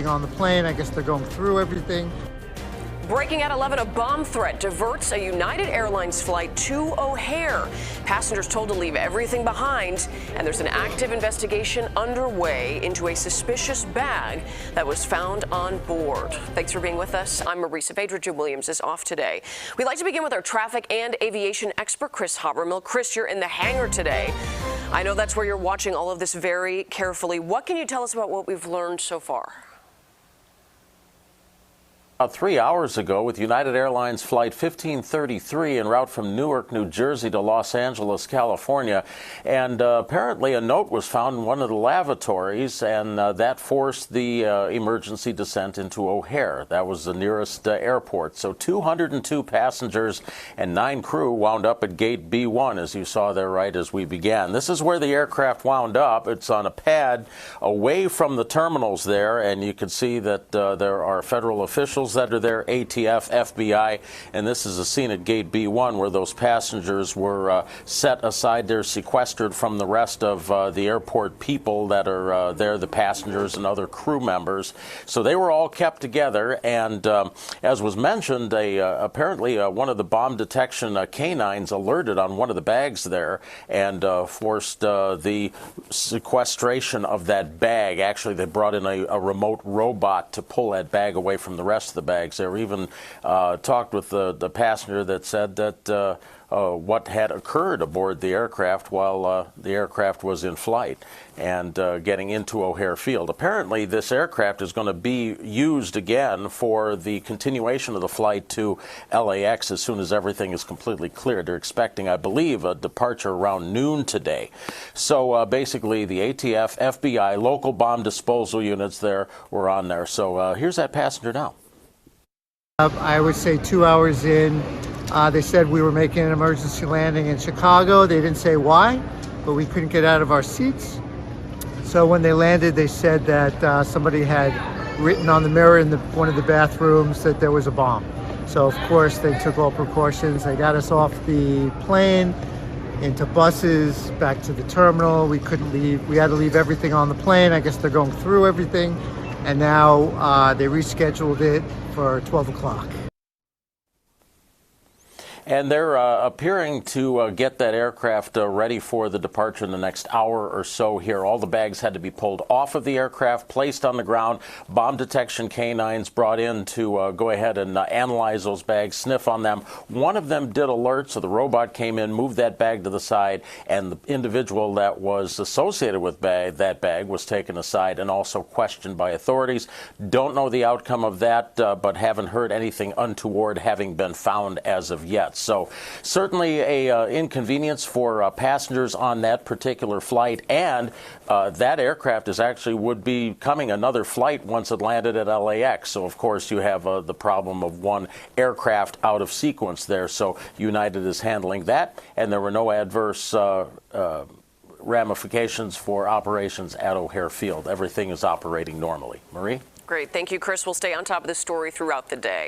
on the plane. I guess they're going through everything. Breaking at 11, a bomb threat diverts a United Airlines flight to O'Hare. Passengers told to leave everything behind, and there's an active investigation underway into a suspicious bag that was found on board. Thanks for being with us. I'm Marisa Phaedra. Jim Williams is off today. We'd like to begin with our traffic and aviation expert, Chris Habermill. Chris, you're in the hangar today. I know that's where you're watching all of this very carefully. What can you tell us about what we've learned so far? About 3 hours ago, with United Airlines Flight 1533 en route from Newark, New Jersey to Los Angeles, California. And apparently a note was found in one of the lavatories, and that forced the emergency descent into O'Hare. That was the nearest airport. So 202 passengers and 9 crew wound up at gate B1, as you saw there right as we began. This is where the aircraft wound up. It's on a pad away from the terminals there, and you can see that there are federal officials that are there, ATF, FBI, and this is a scene at gate B1 where those passengers were set aside. They're sequestered from the rest of the airport people that are there, the passengers and other crew members. So they were all kept together, and as was mentioned, apparently one of the bomb detection canines alerted on one of the bags there and forced the sequestration of that bag. Actually, they brought in a remote robot to pull that bag away from the rest of the bags. They were even talked with the passenger that said that what had occurred aboard the aircraft while the aircraft was in flight and getting into O'Hare Field. Apparently, this aircraft is going to be used again for the continuation of the flight to LAX as soon as everything is completely cleared. They're expecting, I believe, a departure around noon today. So basically, the ATF, FBI, local bomb disposal units there were on there. So here's that passenger now. I would say 2 hours in, they said we were making an emergency landing in Chicago. They didn't say why, but we couldn't get out of our seats. So when they landed, they said that somebody had written on the mirror in one of the bathrooms that there was a bomb. So of course they took all precautions. They got us off the plane, into buses, back to the terminal. We couldn't leave. We had to leave everything on the plane. I guess they're going through everything. And now they rescheduled it for 12 o'clock. And they're appearing to get that aircraft ready for the departure in the next hour or so here. All the bags had to be pulled off of the aircraft, placed on the ground, bomb detection canines brought in to go ahead and analyze those bags, sniff on them. One of them did alert, so the robot came in, moved that bag to the side, and the individual that was associated with that bag was taken aside and also questioned by authorities. Don't know the outcome of that, but haven't heard anything untoward having been found as of yet. So certainly a inconvenience for passengers on that particular flight, and that aircraft would be coming another flight once it landed at LAX. So of course you have the problem of one aircraft out of sequence there. So United is handling that, and there were no adverse ramifications for operations at O'Hare Field. Everything is operating normally. Marie? Great. Thank you, Chris. We'll stay on top of this story throughout the day.